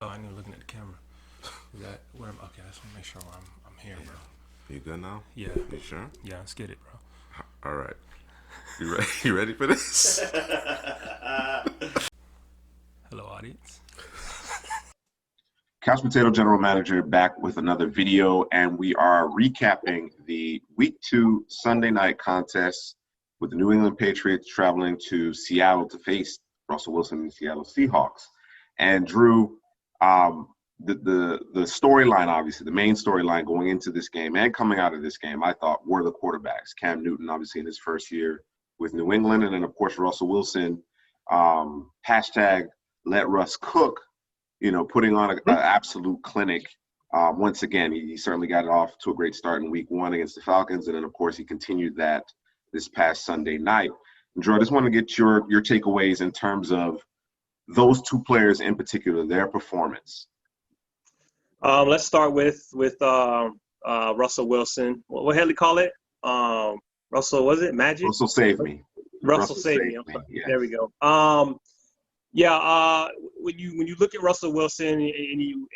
Oh, I knew looking at the camera. Is that where I'm? Okay, I just want to make sure I'm here, bro. You good now? Yeah. You sure? Yeah, let's get it, bro. All right. You ready? You ready for this? Hello, audience. Couch Potato General Manager back with another video, and we are recapping the Week 2 Sunday night contest with the New England Patriots traveling to Seattle to face Russell Wilson and the Seattle Seahawks. And Drew, the storyline, obviously, the main storyline going into this game and coming out of this game, I thought were the quarterbacks. Cam Newton, obviously, in his first year with New England, and then, of course, Russell Wilson, hashtag let Russ cook, putting on an absolute clinic. Once again, he certainly got it off to a great start in Week 1 against the Falcons, and then, of course, he continued that this past Sunday night. And Drew, I just want to get your takeaways in terms of those two players in particular, their performance. Let's start with Russell Wilson. What the hell do you call it? Russell, was it Magic? Russell saved me. Russell saved me. Yes. There we go. When you look at Russell Wilson and you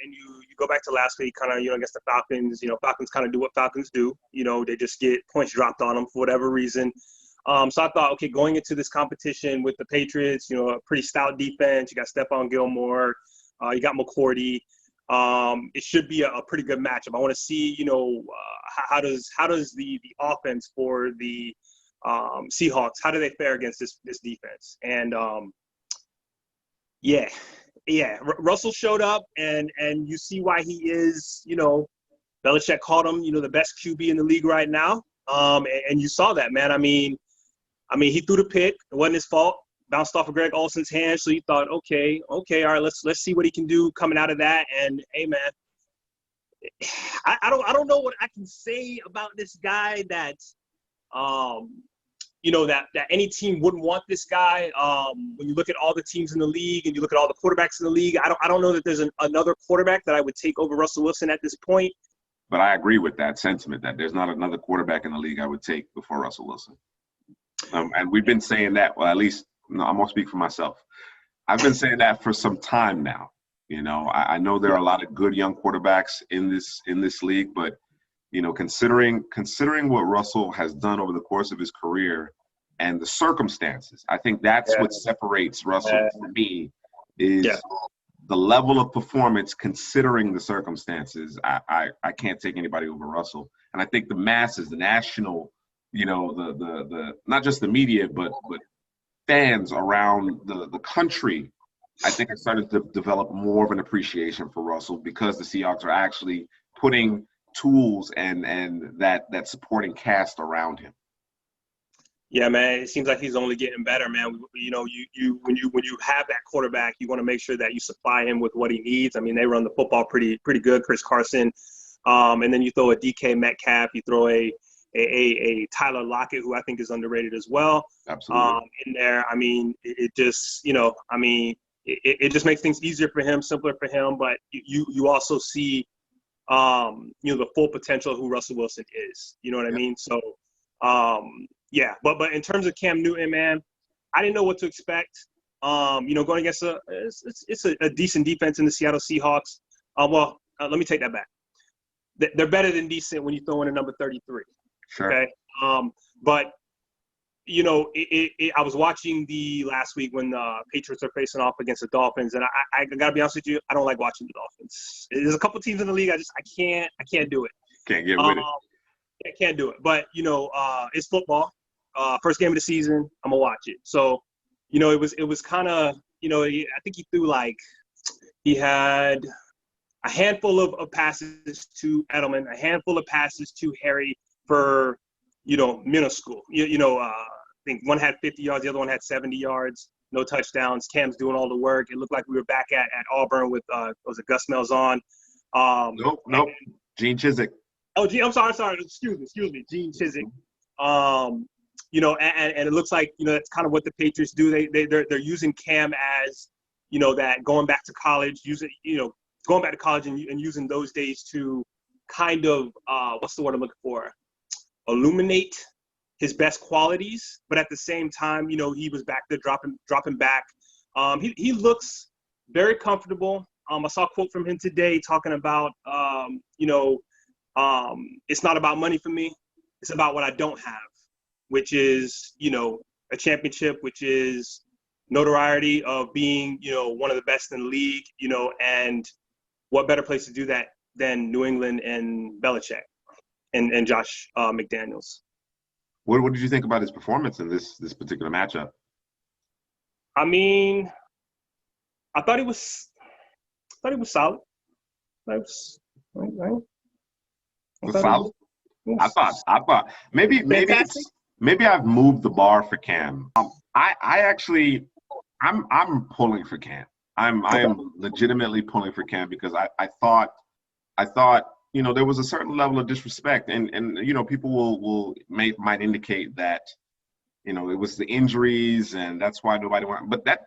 go back to last week, kind of against the Falcons, Falcons kind of do what Falcons do. They just get points dropped on them for whatever reason. So I thought, okay, going into this competition with the Patriots, a pretty stout defense. You got Stephon Gilmore, you got McCourty. It should be a pretty good matchup. I want to see, how does the offense for the Seahawks, how do they fare against this defense? And Russell showed up, and you see why he is, Belichick called him, the best QB in the league right now. And you saw that, man. I mean, he threw the pick. It wasn't his fault. Bounced off of Greg Olsen's hand. So you thought, okay, all right, let's see what he can do coming out of that. And hey, man, I don't know what I can say about this guy that that any team wouldn't want this guy. When you look at all the teams in the league and you look at all the quarterbacks in the league, I don't know that there's another quarterback that I would take over Russell Wilson at this point. But I agree with that sentiment that there's not another quarterback in the league I would take before Russell Wilson. And we've been saying that, well, at least, no, I'm going to speak for myself. I've been saying that for some time now. I know there are a lot of good young quarterbacks in this league, but considering what Russell has done over the course of his career and the circumstances, I think that's what separates Russell for me is the level of performance considering the circumstances. I can't take anybody over Russell. And I think the masses, the national, the not just the media, but fans around the country, I think I started to develop more of an appreciation for Russell because the Seahawks are actually putting tools and that supporting cast around him. Yeah, man, it seems like he's only getting better, man. You when you have that quarterback, you want to make sure that you supply him with what he needs. I mean, they run the football pretty good, Chris Carson, and then you throw a DK Metcalf, you throw a Tyler Lockett, who I think is underrated as well. Absolutely. In there, I mean, it just it just makes things easier for him, simpler for him. But you also see the full potential of who Russell Wilson is. You know what I mean? So but in terms of Cam Newton, man, I didn't know what to expect. Going against it's a decent defense in the Seattle Seahawks. Let me take that back. They're better than decent when you throw in a number 33. Sure. Okay. But I was watching the last week when the Patriots are facing off against the Dolphins, and I gotta be honest with you, I don't like watching the Dolphins. There's a couple teams in the league I can't do it. Can't get with it. I can't do it. But it's football. First game of the season, I'm gonna watch it. So, it was kind of, I think he had a handful of passes to Edelman, a handful of passes to Harry for, minuscule. I think one had 50 yards, the other one had 70 yards, no touchdowns. Cam's doing all the work. It looked like we were back at Auburn with, was it Gus Malzahn? Nope. Gene Chizik. Oh, I'm sorry. Excuse me. Gene Chizik. And it looks like, that's kind of what the Patriots do. They're using Cam as, that going back to college, going back to college and using those days to kind of, what's the word I'm looking for? Illuminate his best qualities. But at the same time, he was back there dropping back. He looks very comfortable. I saw a quote from him today talking about, it's not about money for me. It's about what I don't have, which is, a championship, which is notoriety of being, one of the best in the league, and what better place to do that than New England and Belichick and Josh McDaniels. What did you think about his performance in this particular matchup? I mean, I thought he was solid. Was solid. I thought maybe I've moved the bar for Cam. I'm pulling for Cam. I am legitimately pulling for Cam because I thought there was a certain level of disrespect and people might indicate that it was the injuries and that's why nobody went. But that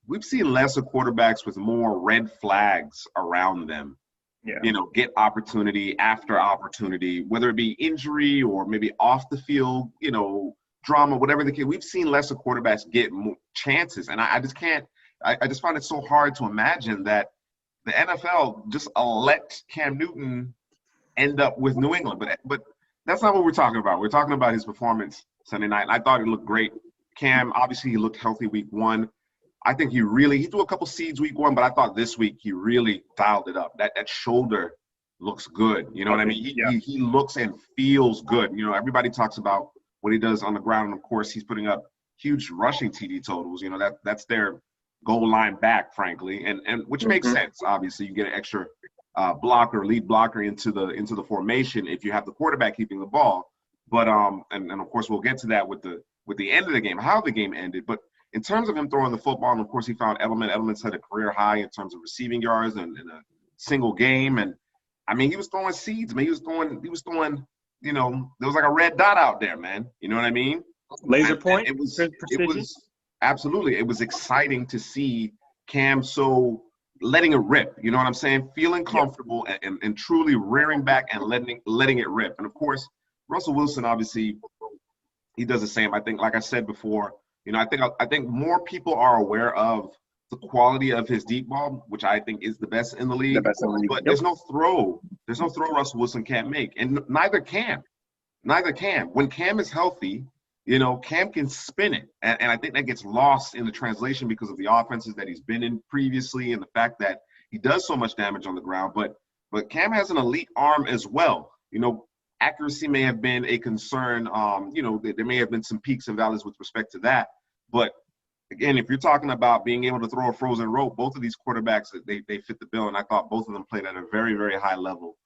we've seen lesser quarterbacks with more red flags around them. Yeah. Get opportunity after opportunity, whether it be injury or maybe off the field, drama, whatever the case. We've seen lesser quarterbacks get more chances, and I just can't. I just find it so hard to imagine that the NFL just let Cam Newton end up with New England. But that's not what we're talking about. We're talking about his performance Sunday night. I thought he looked great. Cam, obviously, he looked healthy week one. I think he threw a couple seeds week one, but I thought this week he really dialed it up. That shoulder looks good. You know what I mean? He looks and feels good. Everybody talks about what he does on the ground, and of course, he's putting up huge rushing TD totals. That's their goal line back, frankly, and which makes sense. Obviously, you get an extra lead blocker into the formation if you have the quarterback keeping the ball. But and of course, we'll get to that with the end of the game, how the game ended. But in terms of him throwing the football, and of course, he found Edelman. Edelman's had a career high in terms of receiving yards in a single game. And I mean, he was throwing seeds. I mean, he was throwing. There was like a red dot out there, man. You know what I mean? Laser point. It was absolutely. It was exciting to see Cam so letting it rip. You know what I'm saying? Feeling comfortable and truly rearing back and letting it rip. And of course, Russell Wilson, obviously, he does the same. I think, like I said before, I think more people are aware of the quality of his deep ball, which I think is the best in the league. But there's no throw Russell Wilson can't make, and neither can. When Cam is healthy, Cam can spin it, and I think that gets lost in the translation because of the offenses that he's been in previously, and the fact that he does so much damage on the ground. But Cam has an elite arm as well. Accuracy may have been a concern. There may have been some peaks and valleys with respect to that. But again, if you're talking about being able to throw a frozen rope, both of these quarterbacks, they fit the bill. And I thought both of them played at a very, very high level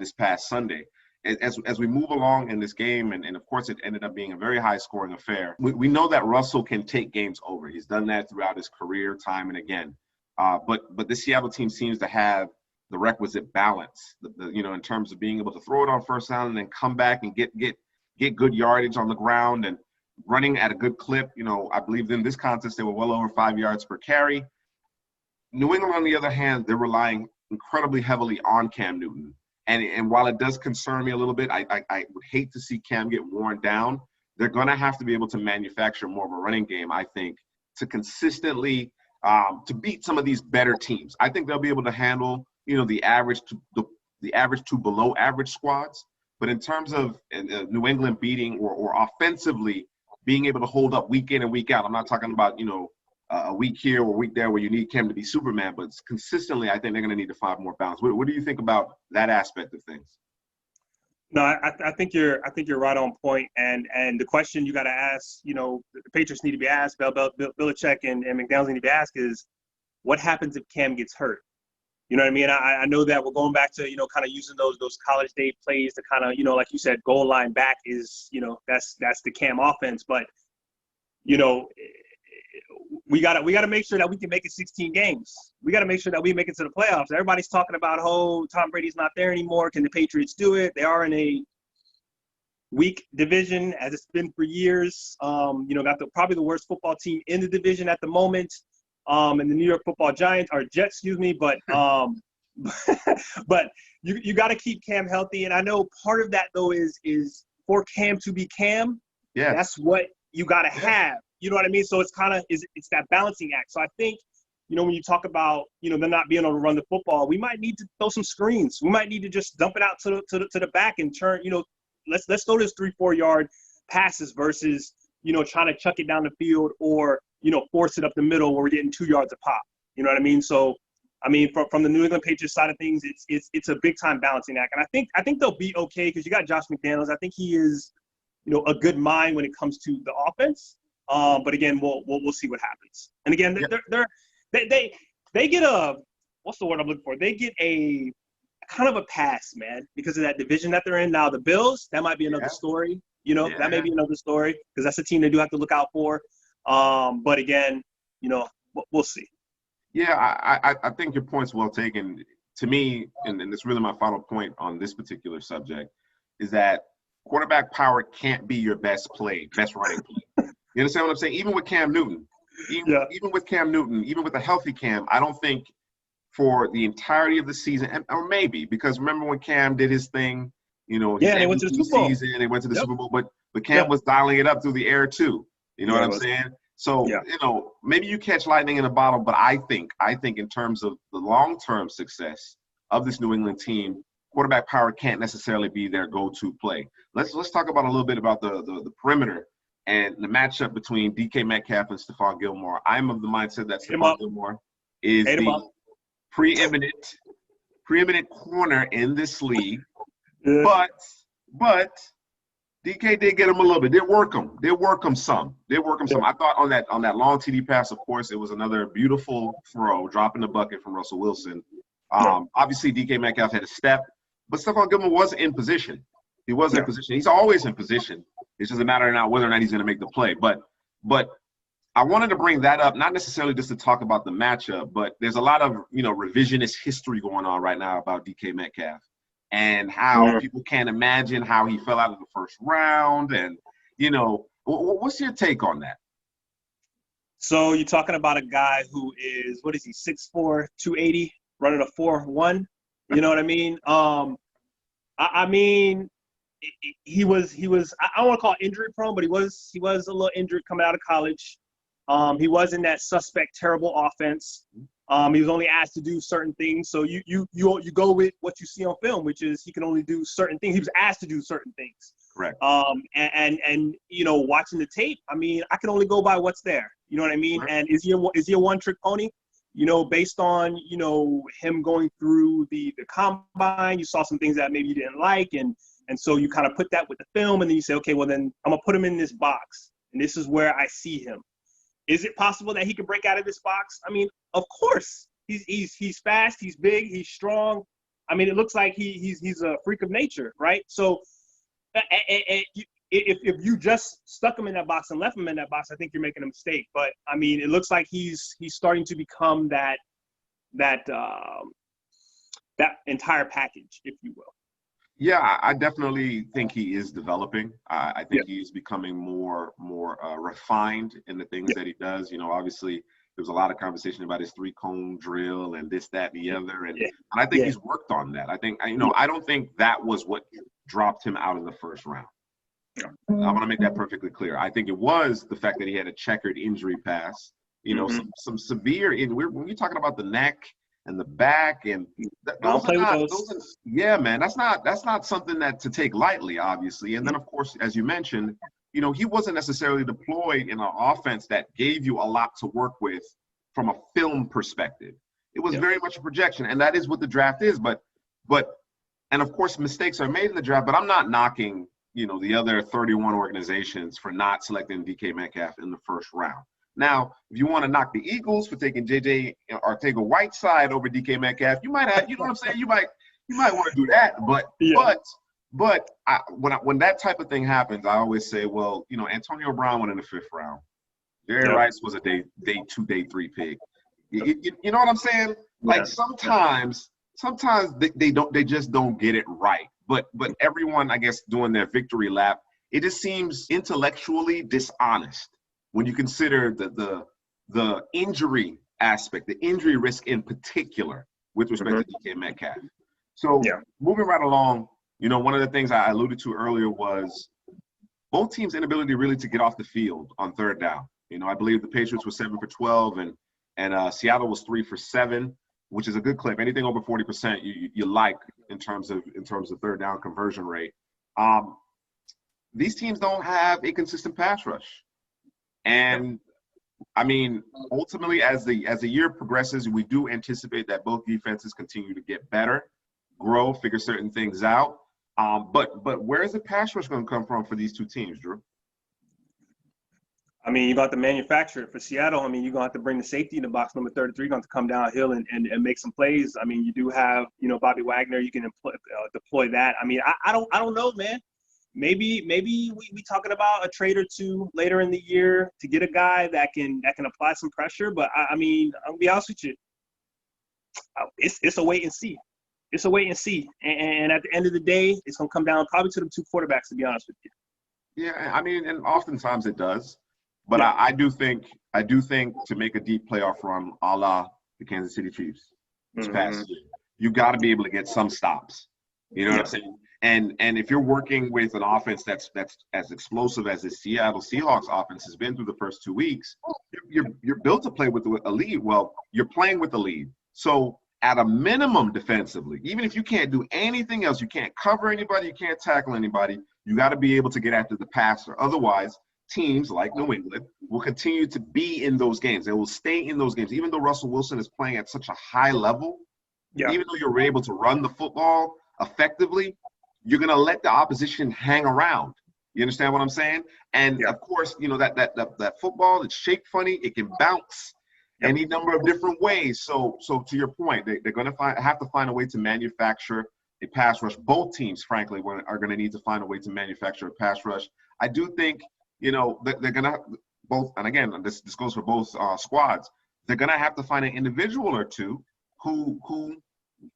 this past Sunday. As we move along in this game, and of course it ended up being a very high scoring affair, we know that Russell can take games over. He's done that throughout his career time and again. But the Seattle team seems to have the requisite balance, in terms of being able to throw it on first down and then come back and get good yardage on the ground and running at a good clip. I believe in this contest, they were well over 5 yards per carry. New England, on the other hand, they're relying incredibly heavily on Cam Newton. And while it does concern me a little bit, I would hate to see Cam get worn down. They're going to have to be able to manufacture more of a running game, I think, to consistently to beat some of these better teams. I think they'll be able to handle the average to below average squads. But in terms of New England beating or offensively being able to hold up week in and week out, I'm not talking about, a week here or a week there where you need Cam to be Superman, but consistently, I think they're going to need to find more balance. What do you think about that aspect of things? No, I think you're right on point. And the question you got to ask, the Patriots need to be asked, Belichick and McDaniels need to be asked is, what happens if Cam gets hurt? You know what I mean? I know that we're going back to, kind of using those college day plays to kind of, like you said, goal line back is, that's the Cam offense. But, we gotta make sure that we can make it 16 games. We gotta make sure that we make it to the playoffs. Everybody's talking about, Tom Brady's not there anymore. Can the Patriots do it? They are in a weak division, as it's been for years. Got probably the worst football team in the division at the moment. And the New York Football Giants or Jets, excuse me, but but you got to keep Cam healthy, and I know part of that though is for Cam to be Cam. Yeah, that's what you got to have. You know what I mean? So it's kind of it's that balancing act. So I think when you talk about, them not being able to run the football, we might need to throw some screens. We might need to just dump it out to the back and turn, let's throw this 3-4 yard passes versus, trying to chuck it down the field or, force it up the middle where we're getting 2 yards a pop. You know what I mean? So, from the New England Patriots side of things, it's a big time balancing act. And I think they'll be okay because you got Josh McDaniels. I think he is, a good mind when it comes to the offense. But again, we'll see what happens. And again, they get a, what's the word I'm looking for? They get a kind of a pass, man, because of that division that they're in. Now the Bills, that might be another story. That may be another story because that's a team they do have to look out for. But again, we'll see. Yeah, I think your point's well taken. To me, and it's really my final point on this particular subject, is that quarterback power can't be your best running play. You understand what I'm saying? Even with Cam Newton, even with a healthy Cam, I don't think for the entirety of the season, or maybe because remember when Cam did his thing, they went to the Super Bowl. They went to the Super Bowl, but Cam was dialing it up through the air too. You know what I'm saying? So, maybe you catch lightning in a bottle, but I think in terms of the long-term success of this New England team, quarterback power can't necessarily be their go-to play. Let's talk about a little bit about the perimeter and the matchup between DK Metcalf and Stephon Gilmore. I'm of the mindset that Stephon Gilmore is the preeminent corner in this league, but DK did get him a little bit. Did work him some. I thought on that long TD pass, of course, it was another beautiful throw, dropping the bucket from Russell Wilson. Obviously, DK Metcalf had a step, but Stephon Gilmore was in position. He was in position. He's always in position. It's just a matter of now whether or not he's going to make the play. But I wanted to bring that up, not necessarily just to talk about the matchup, but there's a lot of revisionist history going on right now about DK Metcalf. And how people can't imagine how he fell out of the first round. And, what's your take on that? So you're talking about a guy who is, 6'4", 280, running a 4.1. You know what I mean? He was, I don't want to call it injury prone, but he was a little injured coming out of college. He was in that suspect, terrible offense. He was only asked to do certain things. So you go with what you see on film, which is he can only do certain things. He was asked to do certain things. Correct. And watching the tape, I can only go by what's there. You know what I mean? Right. And is he a one-trick pony? Based on, him going through the combine, you saw some things that maybe you didn't like. And so you kind of put that with the film and then you say, okay, well then I'm gonna put him in this box. And this is where I see him. Is it possible that he can break out of this box? Of course. He's fast, he's big, he's strong. It looks like he's a freak of nature, right? So if you just stuck him in that box and left him in that box, I think you're making a mistake. But it looks like he's starting to become that entire package, if you will. Yeah, I definitely think he is developing. I think he is becoming more refined in the things that he does. Obviously, there was a lot of conversation about his 3-cone drill and this, that, and the other. And I think he's worked on that. I think, I don't think that was what dropped him out of the first round. I want to make that perfectly clear. I think it was the fact that he had a checkered injury past, some severe, when you're talking about the neck and the back and man, that's not something that to take lightly, obviously. And then of course, as you mentioned, he wasn't necessarily deployed in an offense that gave you a lot to work with from a film perspective. It was very much a projection, and that is what the draft is. But and of course mistakes are made in the draft, but I'm not knocking the other 31 organizations for not selecting DK Metcalf in the first round. Now, if you want to knock the Eagles for taking JJ Arcega-Whiteside over DK Metcalf, you might have, what I'm saying? You might want to do that. But when that type of thing happens, I always say, well, Antonio Brown went in the 5th round. Jerry Rice was a day 2, day 3 pick. You know what I'm saying? Like sometimes they just don't get it right. But everyone, I guess, doing their victory lap, it just seems intellectually dishonest when you consider the injury aspect, the injury risk in particular with respect to DK Metcalf. So moving right along, one of the things I alluded to earlier was both teams' inability really to get off the field on 3rd down. I believe the Patriots were 7 for 12 and and Seattle was 3 for 7, which is a good clip. Anything over 40%, you like in terms of third down conversion rate. These teams don't have a consistent pass rush, and I mean, ultimately, as the year progresses, we do anticipate that both defenses continue to get better, grow, figure certain things out. But where is the pass rush going to come from for these two teams, Drew? I mean, you're going to have to manufacture it for Seattle. I mean, you're going to have to bring the safety in the box, number 33, going to come downhill and make some plays. I mean, you do have, Bobby Wagner. You can deploy that. I mean, I don't know, man. Maybe we talking about a trade or two later in the year to get a guy that can apply some pressure. But I mean, I'll be honest with you, it's a wait and see. It's a wait and see. And at the end of the day, it's going to come down probably to the two quarterbacks, to be honest with you. Yeah, I mean, and oftentimes it does. But yeah. I do think to make a deep playoff run, a la the Kansas City Chiefs this past year, you got to be able to get some stops. You know what I'm saying? And if you're working with an offense that's as explosive as the Seattle Seahawks offense has been through the first 2 weeks, you're built to play with a lead. Well, you're playing with the lead. So at a minimum defensively, even if you can't do anything else, you can't cover anybody, you can't tackle anybody, you got to be able to get after the passer. Otherwise, teams like New England will continue to be in those games. They will stay in those games. Even though Russell Wilson is playing at such a high level, even though you're able to run the football effectively, you're going to let the opposition hang around. You understand what I'm saying? And of course, that football, it's shaped funny. It can bounce any number of different ways. So to your point, they're going to have to find a way to manufacture a pass rush. Both teams, frankly, are going to need to find a way to manufacture a pass rush. I do think, they're going to both, and again, this goes for both squads. They're going to have to find an individual or two who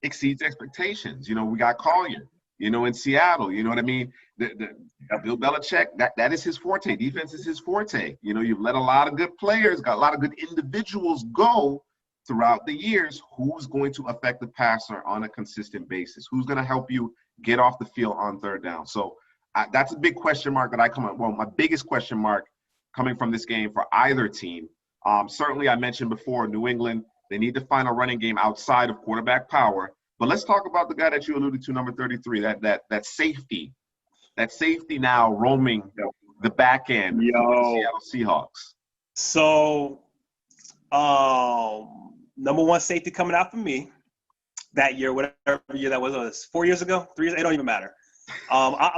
exceeds expectations. We got Collier, in Seattle. You know what I mean? Bill Belichick, that is his forte. Defense is his forte. You've let a lot of good players, got a lot of good individuals go throughout the years. Who's going to affect the passer on a consistent basis? Who's going to help you get off the field on third down? So that's a big question mark that I come up. Well, my biggest question mark coming from this game for either team. Certainly, I mentioned before, New England, they need to find a running game outside of quarterback power. But let's talk about the guy that you alluded to, number 33, that safety. That safety now roaming the back end of the Seattle Seahawks. So, number one safety coming out for me that year, whatever year that was 4 years ago, 3 years, it don't even matter.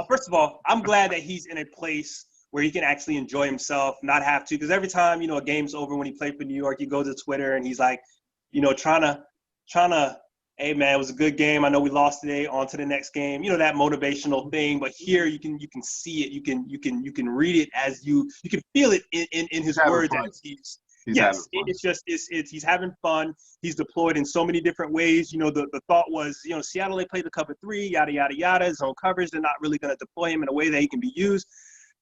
First of all, I'm glad that he's in a place where he can actually enjoy himself, not have to. Because every time, a game's over when he played for New York, he goes to Twitter and he's like, trying to, hey man, it was a good game. I know we lost today. On to the next game. That motivational thing. But here you can see it. You can read it as you can feel it in his words as he's having fun. He's deployed in so many different ways. The thought was, Seattle, they played the cover 3, yada, yada, yada, zone coverage. They're not really going to deploy him in a way that he can be used.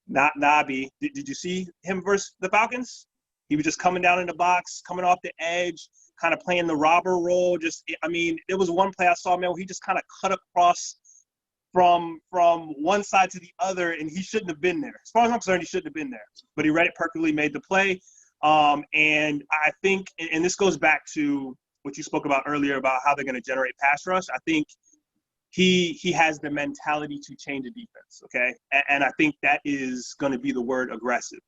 Not Nabi. Did you see him versus the Falcons? He was just coming down in the box, coming off the edge, kind of playing the robber role. There was one play I saw, man, where he just kind of cut across from one side to the other, and he shouldn't have been there. As far as I'm concerned, he shouldn't have been there. But he read it perfectly, made the play. And I think, and this goes back to what you spoke about earlier about how they're going to generate pass rush. I think he has the mentality to change a defense, okay? And I think that is going to be the word aggressive,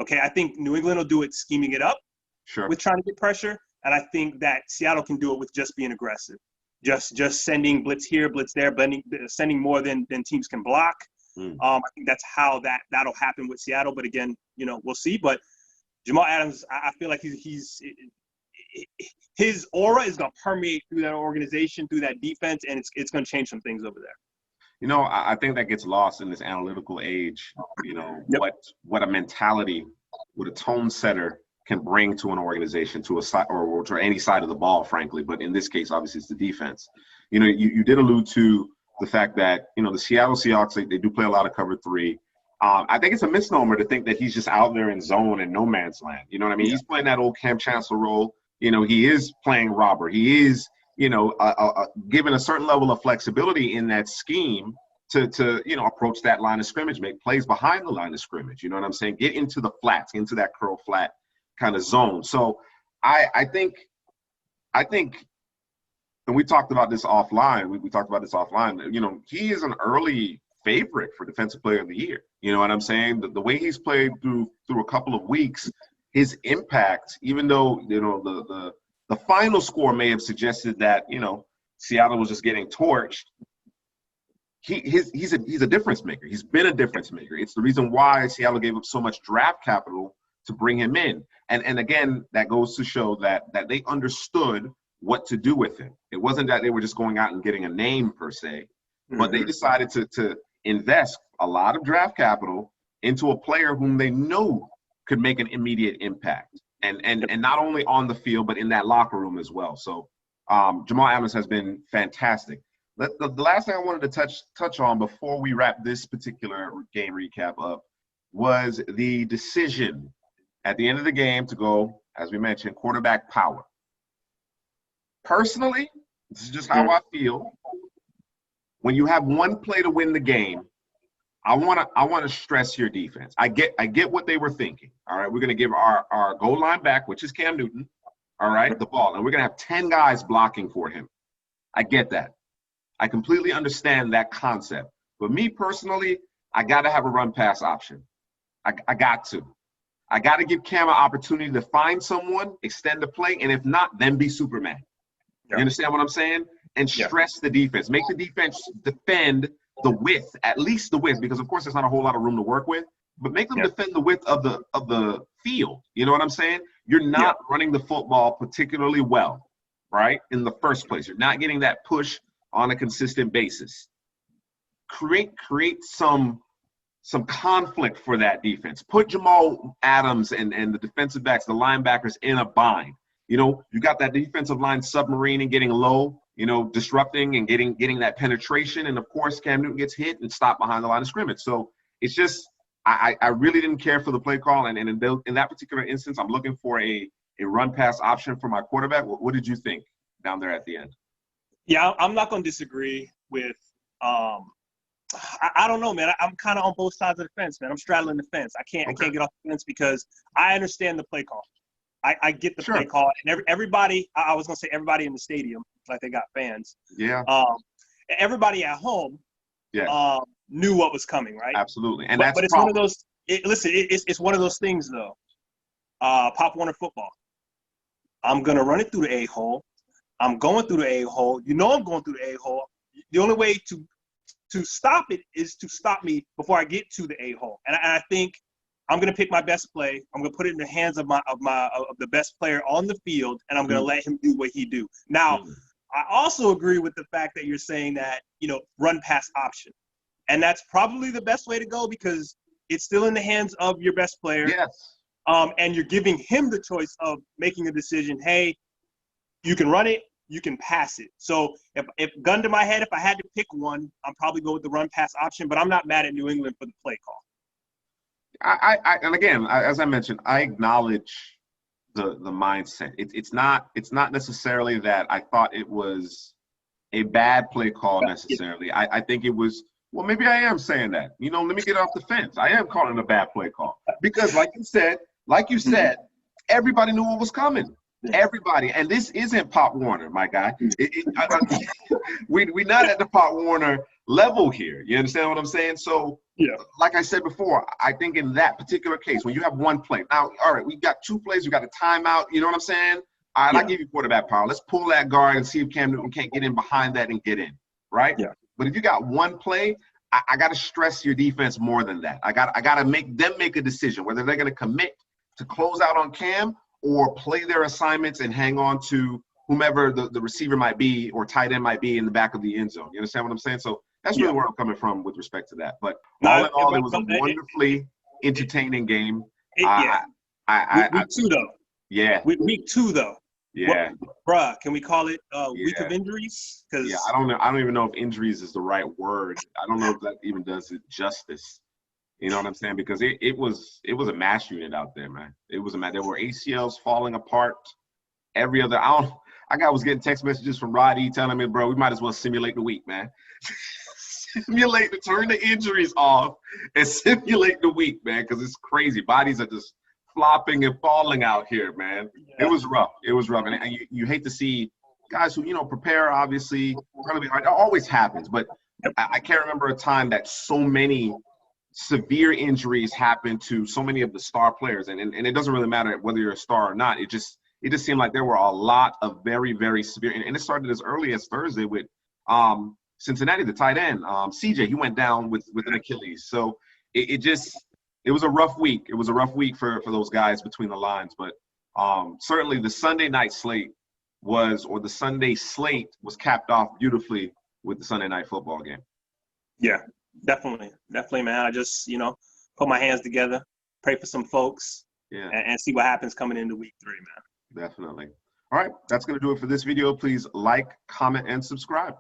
okay? I think New England will do it scheming it up with trying to get pressure, and I think that Seattle can do it with just being aggressive, just sending blitz here, blitz there, sending more than teams can block. I think that's how that'll happen with Seattle. But again, we'll see. But Jamal Adams, I feel like his aura is going to permeate through that organization, through that defense, and it's going to change some things over there. I think that gets lost in this analytical age. What a mentality, what a tone setter can bring to an organization, to a side or to any side of the ball, frankly. But in this case, obviously, it's the defense. You did allude to the fact that the Seattle Seahawks, they do play a lot of cover 3. I think it's a misnomer to think that he's just out there in zone and no man's land. You know what I mean? He's playing that old Cam Chancellor role. He is playing robber. He is, given a certain level of flexibility in that scheme to approach that line of scrimmage, make plays behind the line of scrimmage. You know what I'm saying? Get into the flats, into that curl flat kind of zone. So I think, and we talked about this offline. We talked about this offline. You know, he is an early favorite for Defensive Player of the Year. You know what I'm saying? The way he's played through a couple of weeks, his impact, even though, you know, the final score may have suggested that, you know, Seattle was just getting torched. He's a difference maker. He's been a difference maker. It's the reason why Seattle gave up so much draft capital to bring him in. And again, that goes to show that they understood what to do with him. It wasn't that they were just going out and getting a name per se, but they decided to invest a lot of draft capital into a player whom they knew could make an immediate impact. And not only on the field, but in that locker room as well. So Jamal Adams has been fantastic. The last thing I wanted to touch on before we wrap this particular game recap up was the decision at the end of the game to go, as we mentioned, quarterback power. Personally, this is just how I feel. When you have one play to win the game, I want to stress your defense. I get what they were thinking. All right, we're going to give our goal line back, which is Cam Newton, all right, the ball, and we're going to have 10 guys blocking for him. I get that. I completely understand that concept. But me personally, I got to have a run pass option. I got to. I got to give Cam an opportunity to find someone, extend the play, and if not, then be Superman. You understand what I'm saying? And stress the defense. Make the defense defend the width, at least the width, because of course there's not a whole lot of room to work with, but make them defend the width of the field. You know what I'm saying? You're not running the football particularly well, right? In the first place. You're not getting that push on a consistent basis. Create some conflict for that defense. Put Jamal Adams and the defensive backs, the linebackers in a bind. You know, you got that defensive line submarining, getting low, you know, disrupting and getting that penetration. And of course, Cam Newton gets hit and stopped behind the line of scrimmage. So it's just, I really didn't care for the play call. And in that particular instance, I'm looking for a run pass option for my quarterback. What did you think down there at the end? Yeah, I'm not going to disagree with, I don't know, man. I'm kind of on both sides of the fence, man. I'm straddling the fence. I can't get off the fence because I understand the play call. I get the play call, and everybody. I was gonna say everybody in the stadium, like they got fans. Yeah. Everybody at home. Yeah. Knew what was coming, right? Absolutely, and but it's one of those. It's one of those things, though. Pop Warner football. I'm gonna run it through the A-hole. I'm going through the A-hole. You know I'm going through the A-hole. The only way to stop it is to stop me before I get to the A-hole, and I think. I'm going to pick my best play. I'm going to put it in the hands of the best player on the field, and I'm going to let him do what he do. Now, I also agree with the fact that you're saying that, you know, run pass option. And that's probably the best way to go because it's still in the hands of your best player. Yes. And you're giving him the choice of making a decision. Hey, you can run it, you can pass it. So if gun to my head, if I had to pick one, I'm probably go with the run pass option, but I'm not mad at New England for the play call. And again, as I mentioned, I acknowledge the mindset. It's not necessarily that I thought it was a bad play call necessarily. I think it was, well, maybe I am saying that. You know, let me get off the fence. I am calling it a bad play call because, like you said, everybody knew what was coming. Everybody, and this isn't Pop Warner, my guy. We're not at the Pop Warner level here. You understand what I'm saying? So, like I said before, I think in that particular case, when you have one play, now, all right, we got two plays, we got a timeout. You know what I'm saying? All right, I give you quarterback power. Let's pull that guard and see if Cam Newton can't get in behind that and get in, right? Yeah. But if you got one play, I got to stress your defense more than that. I got to make them make a decision whether they're going to commit to close out on Cam or play their assignments and hang on to whomever the receiver might be or tight end might be in the back of the end zone. You understand what I'm saying? So that's really where I'm coming from with respect to that. But all in all, it was a wonderfully entertaining game. Week 2, though. Yeah. Week 2, though. Yeah. Bruh, can we call it week of injuries? Yeah, I don't even know if injuries is the right word. I don't know if that even does it justice. You know what I'm saying? Because it was a mass unit out there, man. It was there were ACLs falling apart. Every other I was getting text messages from Roddy telling me, bro, we might as well simulate the week, man. Turn the injuries off and simulate the week, man, because it's crazy. Bodies are just flopping and falling out here, man. It was rough. It was rough. And you hate to see guys who, prepare, obviously, incredibly hard. It always happens. But I can't remember a time that so many severe injuries happened to so many of the star players. And it doesn't really matter whether you're a star or not. It just seemed like there were a lot of very, very severe. And it started as early as Thursday with Cincinnati, the tight end. CJ, he went down with an Achilles. So it was a rough week. It was a rough week for those guys between the lines. But certainly the Sunday night slate the Sunday slate was capped off beautifully with the Sunday night football game. Yeah, definitely, man. I just, put my hands together, pray for some folks, and see what happens coming into week 3, man. Definitely. All right, that's going to do it for this video. Please like, comment, and subscribe.